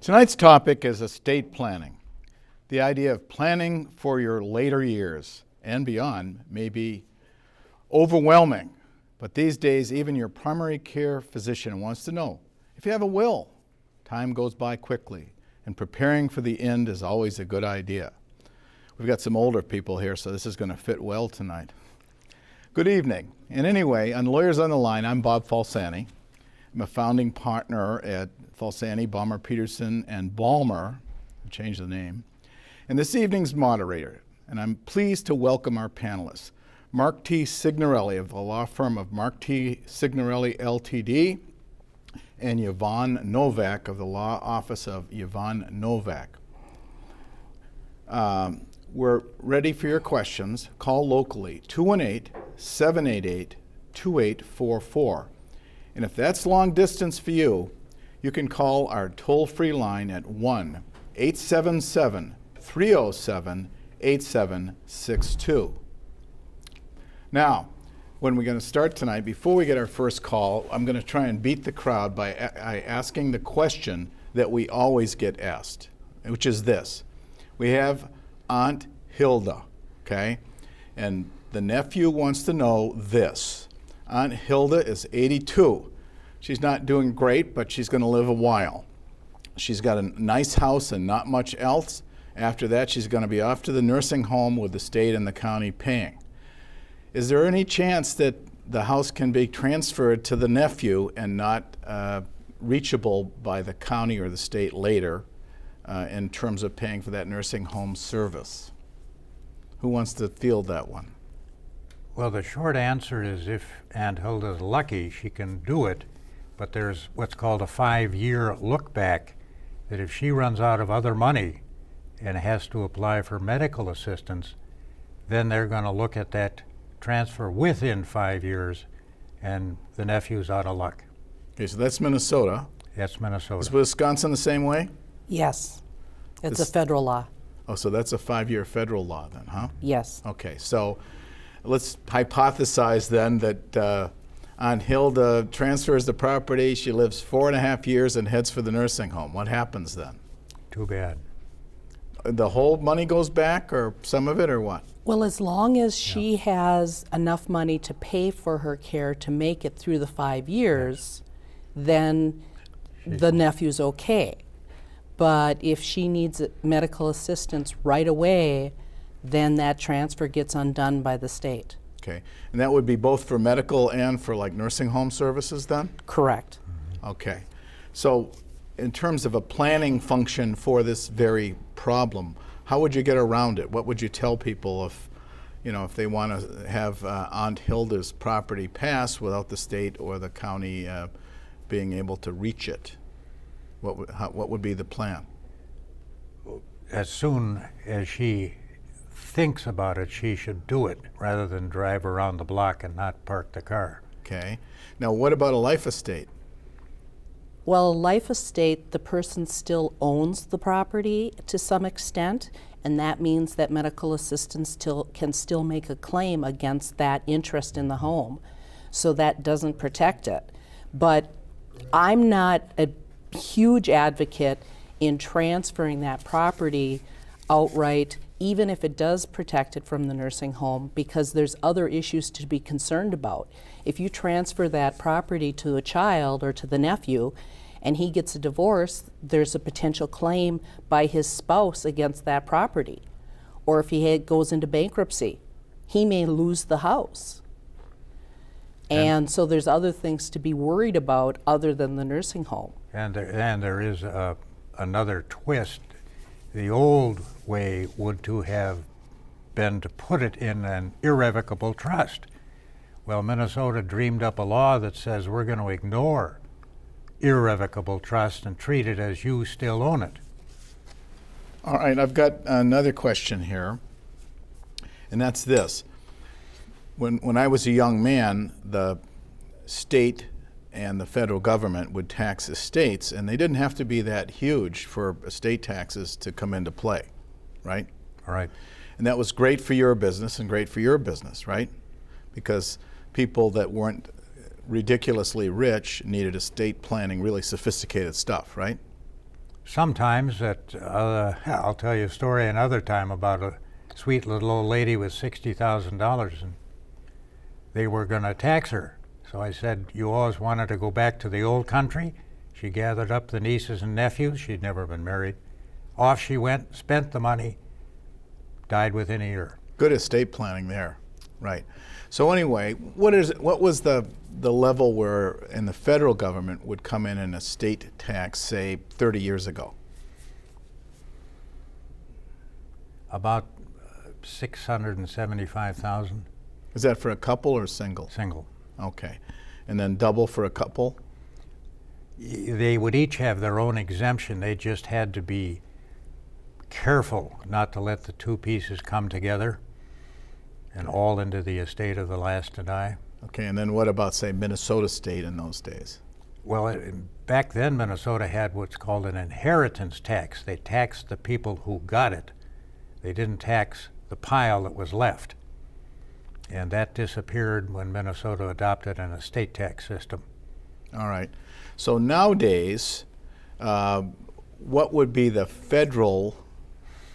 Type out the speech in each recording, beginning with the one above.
Tonight's topic is estate planning. The idea of planning for your later years and beyond may be overwhelming, but these days even your primary care physician wants to know if you have a will. Time goes by quickly, and preparing for the end is always a good idea. We've got some older people here, so this is going to fit well tonight. Good evening. And anyway, on Lawyers on the Line, I'm Bob Falsani. I'm a founding partner at Falsani, Balmer, Peterson, and Balmer. I changed the name. And this evening's moderator. And I'm pleased to welcome our panelists. Mark T. Signorelli of the law firm of Mark T. Signorelli, Ltd., and Yvonne Novak of the law office of Yvonne Novak. We're ready for your questions. Call locally, 218-788-2844. And if that's long distance for you, you can call our toll-free line at 1-877-307-8762. Now, when we're going to start tonight, before we get our first call, I'm going to try and beat the crowd by asking the question that we always get asked, which is this. We have Aunt Hilda, okay? And the nephew wants to know this. Aunt Hilda is 82. She's not doing great, but she's going to live a while. She's got a nice house and not much else. After that, she's going to be off to the nursing home with the state and the county paying. Is there any chance that the house can be transferred to the nephew and not reachable by the county or the state later in terms of paying for that nursing home service? Who wants to field that one? Well, the short answer is if Aunt Hilda's lucky, she can do it, but there's what's called a 5-year look back, that if she runs out of other money and has to apply for medical assistance, then they're going to look at that transfer within 5 years, and the nephew's out of luck. Okay, so that's Minnesota. That's Minnesota. Is Wisconsin the same way? Yes. It's a federal law. Oh, so that's a 5-year federal law then, huh? Yes. Okay, so let's hypothesize then that Aunt Hilda transfers the property, she lives 4.5 years and heads for the nursing home. What happens then? Too bad. The whole money goes back, or some of it, or what? Well, as long as she has enough money to pay for her care to make it through the 5 years, then the nephew's okay. But if she needs medical assistance right away, then that transfer gets undone by the state. Okay, and that would be both for medical and for like nursing home services then? Correct. Okay, so in terms of a planning function for this very problem, how would you get around it? What would you tell people if they want to have Aunt Hilda's property pass without the state or the county being able to reach it? What would be the plan? As soon as she thinks about it, she should do it rather than drive around the block and not park the car. Okay. Now, what about a life estate? Well, a life estate, the person still owns the property to some extent, and that means that medical assistance can still make a claim against that interest in the home. So that doesn't protect it. But I'm not a huge advocate in transferring that property outright, even if it does protect it from the nursing home, because there's other issues to be concerned about. If you transfer that property to a child or to the nephew and he gets a divorce, there's a potential claim by his spouse against that property. Or if he goes into bankruptcy, he may lose the house. And so there's other things to be worried about other than the nursing home. And there is another twist. The old way would to have been to put it in an irrevocable trust. Well, Minnesota dreamed up a law that says we're going to ignore irrevocable trust and treat it as you still own it. All right, I've got another question here, and that's this. When I was a young man, the state and the federal government would tax estates, and they didn't have to be that huge for estate taxes to come into play, right? All right. And that was great for your business and great for your business, right? Because people that weren't ridiculously rich needed estate planning, really sophisticated stuff, right? Sometimes I'll tell you a story another time about a sweet little old lady with $60,000, and they were going to tax her. So I said, you always wanted to go back to the old country? She gathered up the nieces and nephews. She'd never been married. Off she went, spent the money, died within a year. Good estate planning there, right? So anyway, what was the level where in the federal government would come in an estate tax, say 30 years ago? About 675,000. Is that for a couple or single? Single. Okay, and then double for a couple? They would each have their own exemption. They just had to be careful not to let the two pieces come together and all into the estate of the last to die. Okay, and then what about, say, Minnesota State in those days? Well, back then Minnesota had what's called an inheritance tax. They taxed the people who got it. They didn't tax the pile that was left. And that disappeared when Minnesota adopted an estate tax system. All right. So nowadays, what would be the federal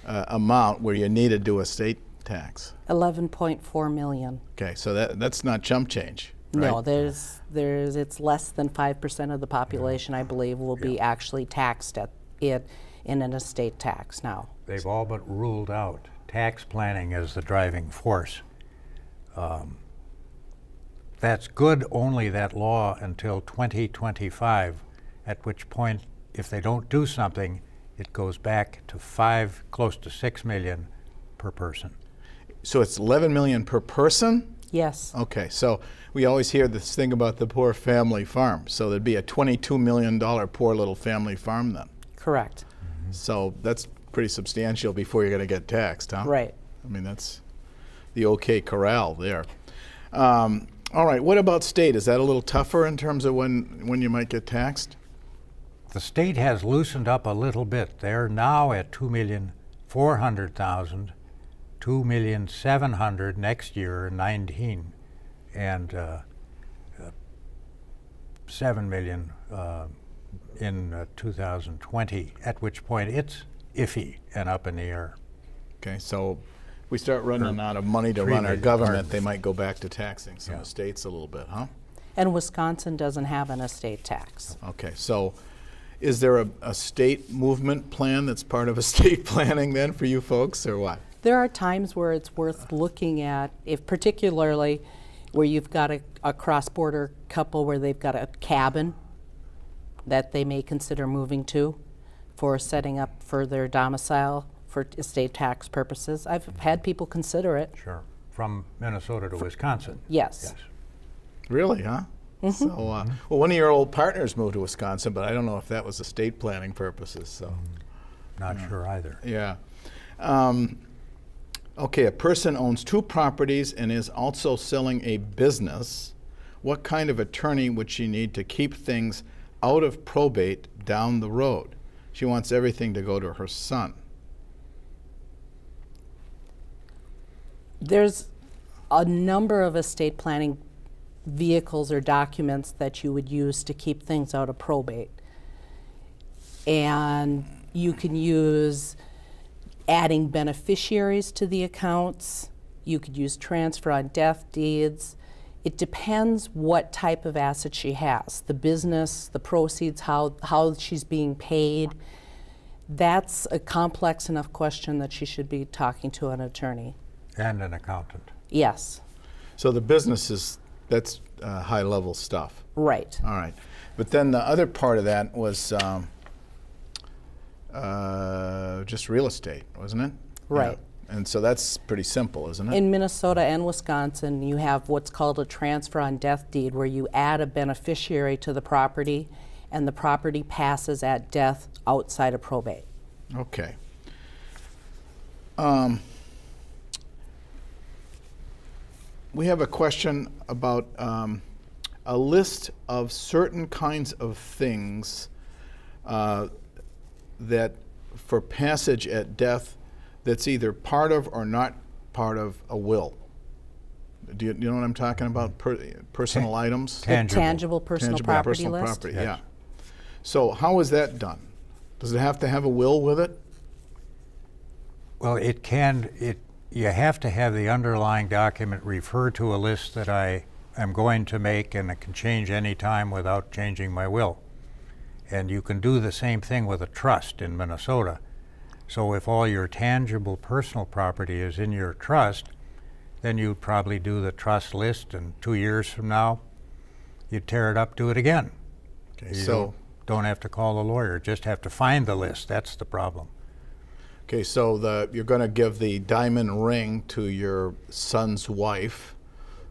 amount where you need to do estate tax? 11.4 million. Okay, so that's not chump change, right? No, it's less than 5% of the population, I believe, will be actually taxed at it in an estate tax now. They've all but ruled out tax planning as the driving force. That's good only, that law, until 2025, at which point, if they don't do something, it goes back to close to 6 million per person. So it's 11 million per person? Yes. Okay, so we always hear this thing about the poor family farm. So there'd be a $22 million poor little family farm then. Correct. So that's pretty substantial before you're going to get taxed, huh? Right. I mean, that's the OK corral there. All right, what about state? Is that a little tougher in terms of when you might get taxed? The state has loosened up a little bit. They're now at 2,400,000, 2,700,000 next year, 19, and 7 million in 2020, at which point it's iffy and up in the air. Okay, so we start running out of money to 3 run our million, government, pardon. they might go back to taxing some Yeah. estates a little bit, huh? And Wisconsin doesn't have an estate tax. Okay, so is there a state movement plan that's part of estate planning then for you folks, or what? There are times where it's worth looking at, if particularly where you've got a cross-border couple where they've got a cabin that they may consider moving to for setting up for their domicile for estate tax purposes. I've had people consider it. Sure. From Minnesota to Wisconsin. Yes. Really, huh? So, well, one of your old partners moved to Wisconsin, but I don't know if that was estate planning purposes, so. Not sure either. Yeah. Okay, a person owns 2 properties and is also selling a business. What kind of attorney would she need to keep things out of probate down the road? She wants everything to go to her son. There's a number of estate planning vehicles or documents that you would use to keep things out of probate. And you can use adding beneficiaries to the accounts. You could use transfer on death deeds. It depends what type of asset she has, the business, the proceeds, how she's being paid. That's a complex enough question that she should be talking to an attorney. And an accountant. Yes. So the business that's high-level stuff. Right. All right. But then the other part of that was just real estate, wasn't it? Right. Yeah. And so that's pretty simple, isn't it? In Minnesota and Wisconsin, you have what's called a transfer on death deed, where you add a beneficiary to the property and the property passes at death outside of probate. Okay. We have a question about a list of certain kinds of things that for passage at death that's either part of or not part of a will. Do you know what I'm talking about? Personal items? Tangible. Tangible personal Tangible property personal list? property, Yes. yeah. So how is that done? Does it have to have a will with it? Well, you have to have the underlying document refer to a list that I am going to make, and it can change any time without changing my will. And you can do the same thing with a trust in Minnesota. So if all your tangible personal property is in your trust, then you'd probably do the trust list, and 2 years from now, you'd tear it up, do it again. Okay, You don't have to call a lawyer, just have to find the list. That's the problem. Okay, so you're going to give the diamond ring to your son's wife.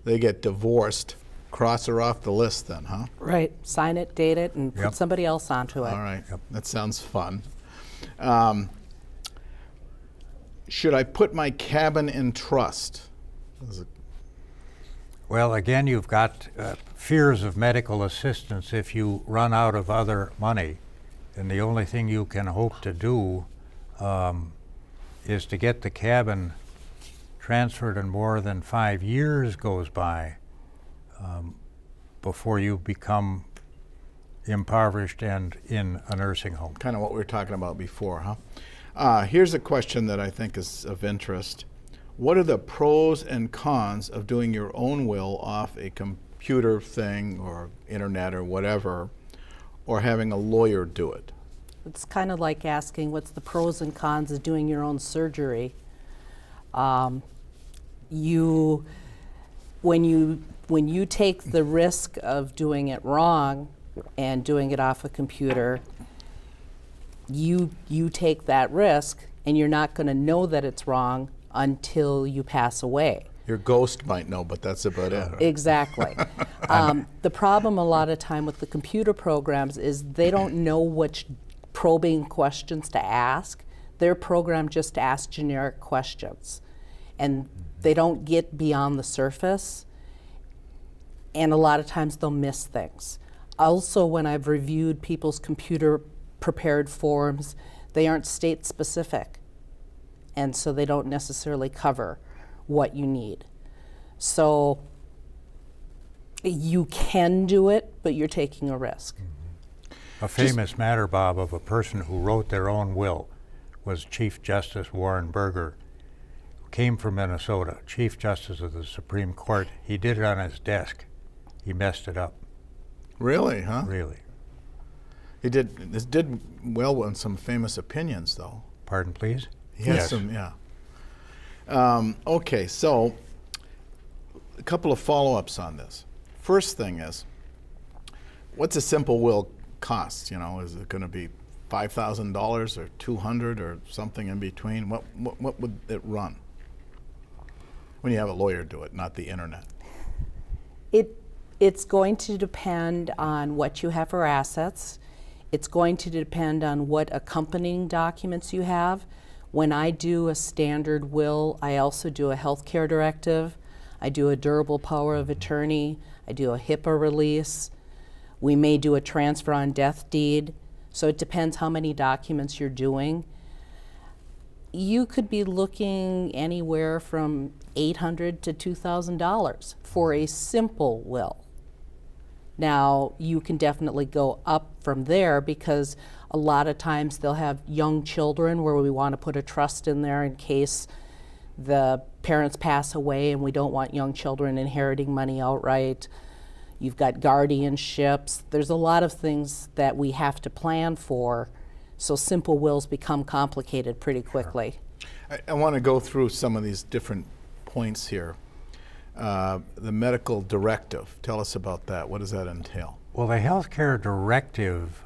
They get divorced. Cross her off the list then, huh? Right. Sign it, date it, and Yep. put somebody else onto it. All right. That sounds fun. Should I put my cabin in trust? Well, again, you've got fears of medical assistance if you run out of other money. And the only thing you can hope to do is to get the cabin transferred and more than 5 years goes by before you become impoverished and in a nursing home. Kind of what we were talking about before, huh? Here's a question that I think is of interest. What are the pros and cons of doing your own will off a computer thing or internet or whatever, or having a lawyer do it? It's kind of like asking what's the pros and cons of doing your own surgery. When you take the risk of doing it wrong and doing it off a computer, you take that risk, and you're not going to know that it's wrong until you pass away. Your ghost might know, but that's about it. Right? Exactly. The problem a lot of time with the computer programs is they don't know which probing questions to ask. They're programmed just to ask generic questions, and they don't get beyond the surface, and a lot of times they'll miss things. Also, when I've reviewed people's computer prepared forms, they aren't state specific, and so they don't necessarily cover what you need. So you can do it, but you're taking a risk. A famous matter, Bob, of a person who wrote their own will was Chief Justice Warren Burger, who came from Minnesota, Chief Justice of the Supreme Court. He did it on his desk. He messed it up. Really, huh? Really. This did well on some famous opinions, though. Pardon, please? He has some, yeah. Okay, so a couple of follow-ups on this. First thing is, what's a simple will cost? You know, is it going to be $5,000 or $200 or something in between? What would it run when you have a lawyer do it, not the internet? It's going to depend on what you have for assets. It's going to depend on what accompanying documents you have. When I do a standard will, I also do a healthcare directive. I do a durable power of attorney. I do a HIPAA release. We may do a transfer on death deed. So it depends how many documents you're doing. You could be looking anywhere from $800 to $2,000 for a simple will. Now, you can definitely go up from there because a lot of times they'll have young children where we want to put a trust in there in case the parents pass away and we don't want young children inheriting money outright. You've got guardianships. There's a lot of things that we have to plan for, so simple wills become complicated pretty quickly. I want to go through some of these different points here. The medical directive, tell us about that. What does that entail? Well, the healthcare directive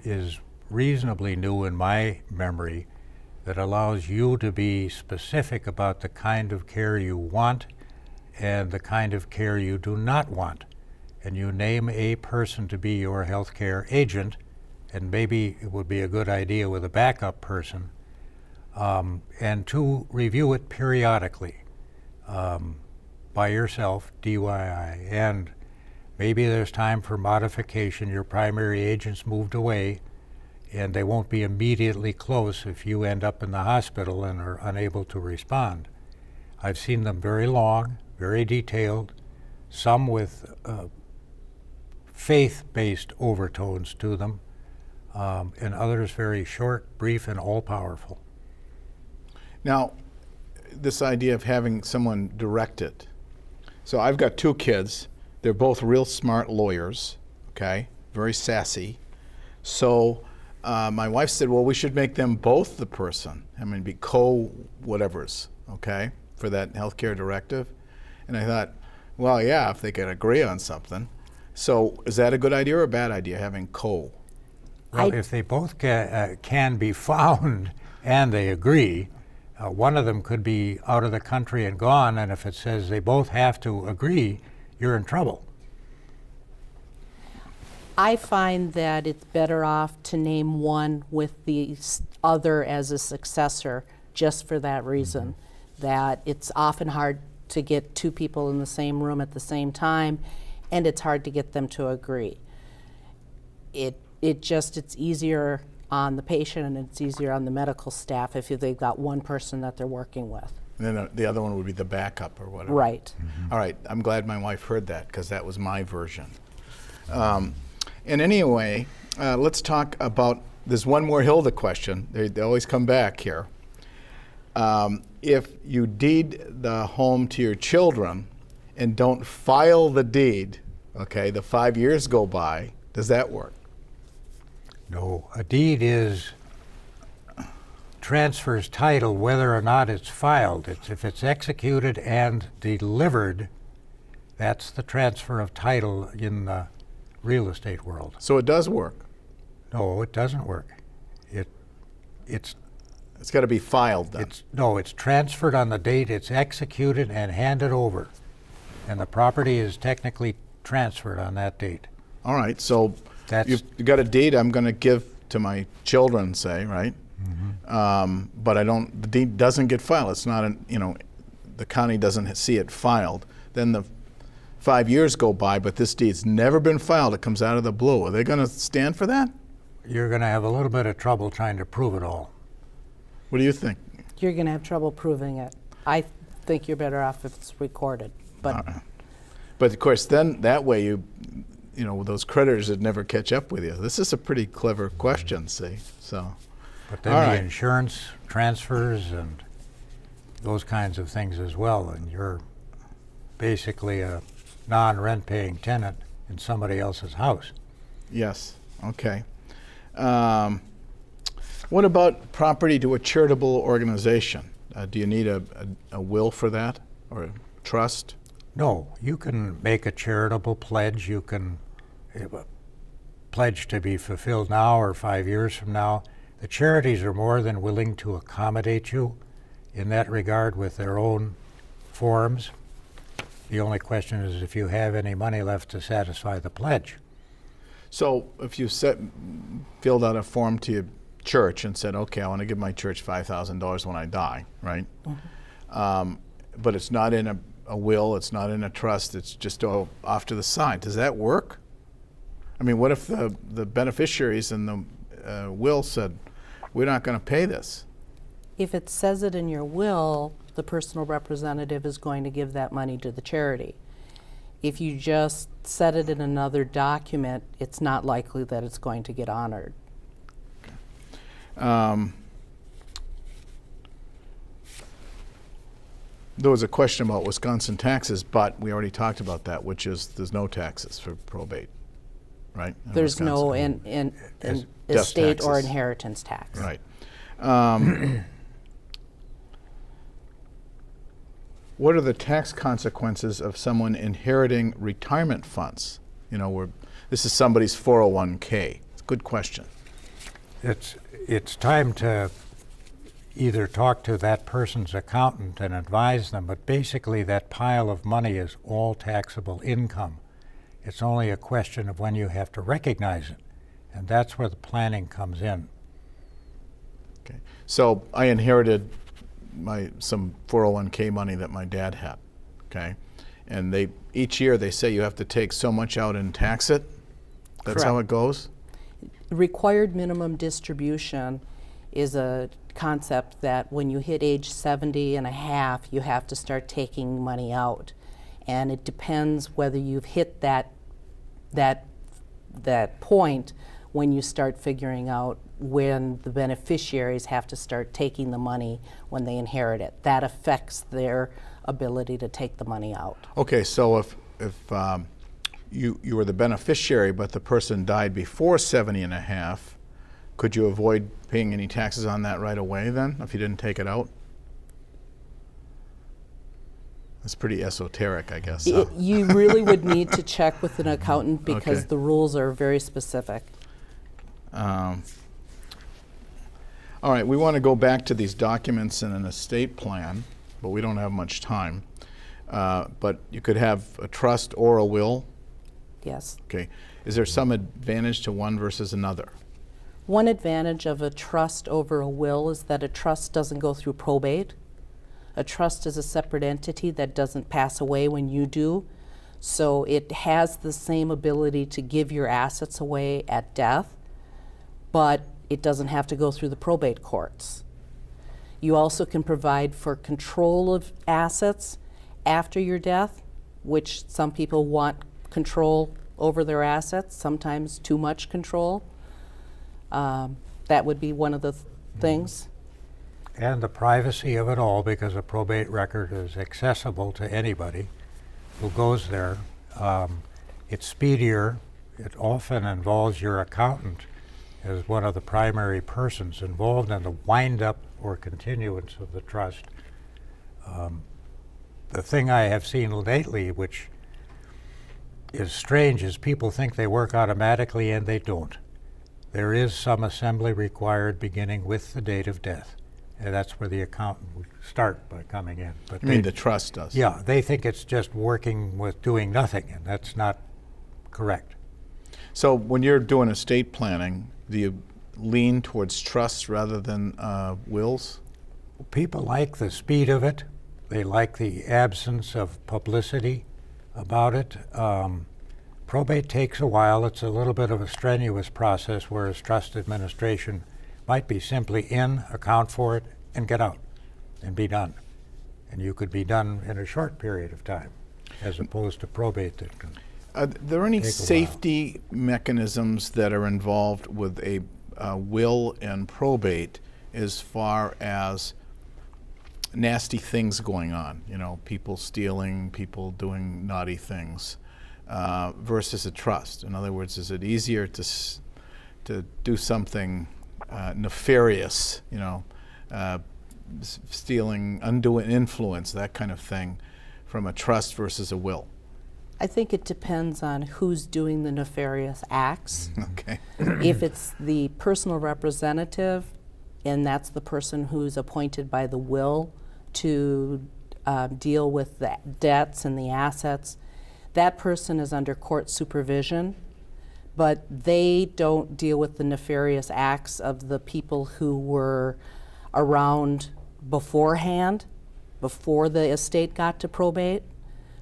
is reasonably new in my memory, that allows you to be specific about the kind of care you want and the kind of care you do not want. And you name a person to be your healthcare agent, and maybe it would be a good idea with a backup person, and to review it periodically by yourself, DIY, and maybe there's time for modification. Your primary agent's moved away, and they won't be immediately close if you end up in the hospital and are unable to respond. I've seen them very long, very detailed, some with faith-based overtones to them. and others very short, brief, and all-powerful. Now, this idea of having someone direct it. So I've got 2 kids. They're both real smart lawyers, okay, very sassy. So my wife said, well, we should make them both the person. I mean, be co-whatevers, okay, for that healthcare directive. And I thought, well, yeah, if they could agree on something. So is that a good idea or a bad idea, having co? Well, if they both can be found and they agree, one of them could be out of the country and gone, and if it says they both have to agree, you're in trouble. I find that it's better off to name one with the other as a successor just for that reason, that it's often hard to get 2 people in the same room at the same time, and it's hard to get them to agree. It's easier on the patient and it's easier on the medical staff if they've got one person that they're working with. And then the other one would be the backup or whatever. Right. All right, I'm glad my wife heard that because that was my version. And anyway, let's talk about, there's one more Hilda question. They always come back here. If you deed the home to your children and don't file the deed, okay, the 5 years go by, does that work? No, a deed transfers title whether or not it's filed. If it's executed and delivered, that's the transfer of title in the real estate world. So it does work. No, it doesn't work. It's got to be filed then. It's transferred on the date it's executed and handed over, and the property is technically transferred on that date. All right, so you got a deed I'm going to give to my children, say, right? But the deed doesn't get filed. It's not, the county doesn't see it filed. Then the 5 years go by, but this deed's never been filed. It comes out of the blue. Are they going to stand for that? You're going to have a little bit of trouble trying to prove it all. What do you think? You're going to have trouble proving it. I think you're better off if it's recorded. But But of course, then that way those creditors would never catch up with you. This is a pretty clever question, see? So. But then the insurance transfers and those kinds of things as well, and you're basically a non-rent paying tenant in somebody else's house. Yes, okay. What about property to a charitable organization? Do you need a will for that or a trust? No, you can make a charitable pledge. You can pledge to be fulfilled now or 5 years from now. The charities are more than willing to accommodate you in that regard with their own forms. The only question is if you have any money left to satisfy the pledge. So if you filled out a form to your church and said, okay, I want to give my church $5,000 when I die, right? But it's not in a will, it's not in a trust, it's just off to the side. Does that work? I mean, what if the beneficiaries in the will said, we're not going to pay this? if it says it in your will, the personal representative is going to give that money to the charity. If you just set it in another document, it's not likely that it's going to get honored. There was a question about Wisconsin taxes, but we already talked about that, which is there's no taxes for probate, right? There's no Wisconsin. estate or taxes. inheritance tax. Right. What are the tax consequences of someone inheriting retirement funds? You know, where this is somebody's 401k. It's a good question. It's time to either talk to that person's accountant and advise them, but basically that pile of money is all taxable income. It's only a question of when you have to recognize it, and that's where the planning comes in. Okay. So I inherited some 401k money that my dad had, okay? And each year they say you have to take so much out and tax it. That's how it goes? Required minimum distribution is a concept that when you hit age 70 and a half, you have to start taking money out. And it depends whether you've hit that point when you start figuring out when the beneficiaries have to start taking the money when they inherit it. That affects their ability to take the money out. Okay, so if you were the beneficiary, but the person died before 70 and a half, could you avoid paying any taxes on that right away then, if you didn't take it out? That's pretty esoteric, I guess. You really would need to check with an accountant because Okay. the rules are very specific. All right, we want to go back to these documents in an estate plan, but we don't have much time. But you could have a trust or a will. Yes. Okay. Is there some advantage to one versus another? One advantage of a trust over a will is that a trust doesn't go through probate. A trust is a separate entity that doesn't pass away when you do. So it has the same ability to give your assets away at death, but it doesn't have to go through the probate courts. You also can provide for control of assets after your death, which some people want control over their assets, sometimes too much control. That would be one of the things. And the privacy of it all, because a probate record is accessible to anybody who goes there. It's speedier. It often involves your accountant as one of the primary persons involved in the wind-up or continuance of the trust. The thing I have seen lately, which is strange, is people think they work automatically and they don't. There is some assembly required beginning with the date of death. And that's where the accountant would start by coming in. But I mean, the trust does. yeah, they think it's just working with doing nothing, and that's not correct. So when you're doing estate planning, do you lean towards trusts rather than wills? People like the speed of it. They like the absence of publicity about it. Probate takes a while. It's a little bit of a strenuous process, whereas trust administration might be simply in, account for it, and get out, and be done. And you could be done in a short period of time, as opposed to probate that can. Are there any Take a while. safety mechanisms that are involved with a will and probate as far as nasty things going on? You know, people stealing, people doing naughty things, versus a trust. In other words, is it easier to do something nefarious, you know, stealing, undoing influence, that kind of thing, from a trust versus a will? I think it depends on who's doing the nefarious acts. Okay. If it's the personal representative, and that's the person who's appointed by the will to deal with the debts and the assets, that person is under court supervision, but they don't deal with the nefarious acts of the people who were around beforehand, before the estate got to probate.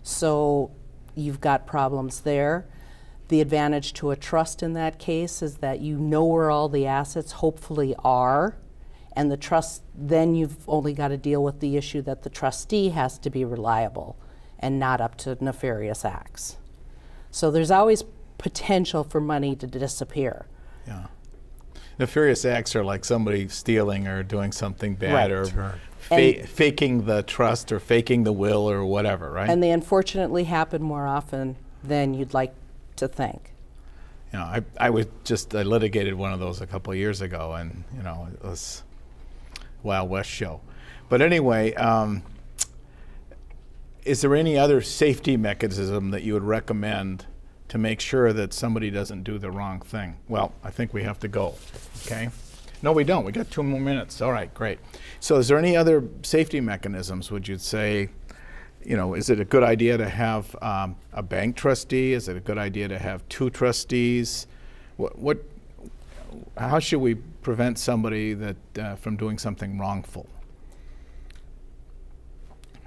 So you've got problems there. The advantage to a trust in that case is that you know where all the assets hopefully are, and the trust, then you've only got to deal with the issue that the trustee has to be reliable and not up to nefarious acts. So there's always potential for money to disappear. Yeah. Nefarious acts are like somebody stealing or doing something bad, Right. or Sure. faking the trust or faking the will or whatever, right? And they unfortunately happen more often than you'd like to think. You know, I litigated one of those a couple of years ago, and you know, it was Wild West show. But anyway, is there any other safety mechanism that you would recommend to make sure that somebody doesn't do the wrong thing? Well, I think we have to go, okay? No, we don't. We got 2 more minutes. All right, great. So is there any other safety mechanisms, would you say? You know, is it a good idea to have a bank trustee? Is it a good idea to have 2 trustees? How should we prevent somebody that from doing something wrongful?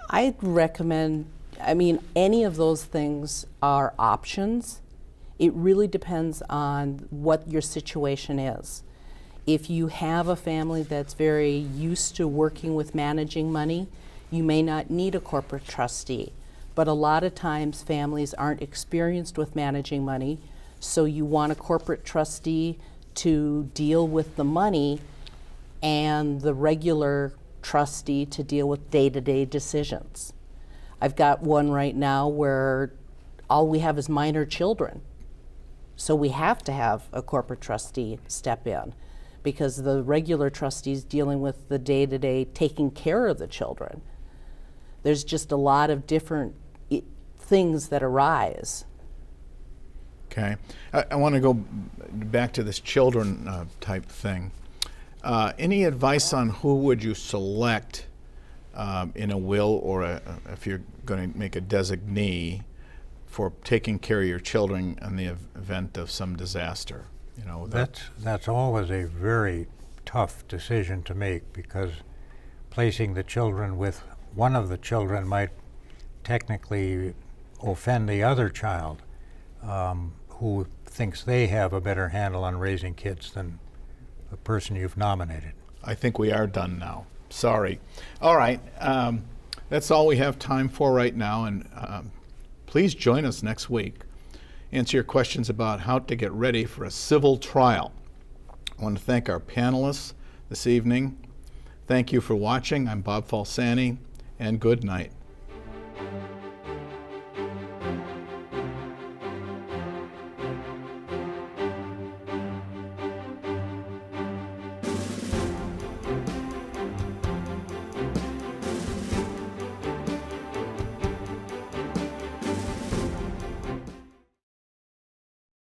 I'd recommend, I mean, any of those things are options. It really depends on what your situation is. If you have a family that's very used to working with managing money, you may not need a corporate trustee. But a lot of times families aren't experienced with managing money, so you want a corporate trustee to deal with the money and the regular trustee to deal with day-to-day decisions. I've got one right now where all we have is minor children. So we have to have a corporate trustee step in because the regular trustee's dealing with the day-to-day taking care of the children. There's just a lot of different things that arise. Okay. I want to go back to this children type thing. Any advice on who would you select in a will or if you're going to make a designee for taking care of your children in the event of some disaster? You know, That's always a very tough decision to make, because placing the children with one of the children might technically offend the other child, who thinks they have a better handle on raising kids than the person you've nominated. I think we are done now. Sorry. All right. That's all we have time for right now, and please join us next week. Answer your questions about how to get ready for a civil trial. I want to thank our panelists this evening. Thank you for watching. I'm Bob Falsani, and good night.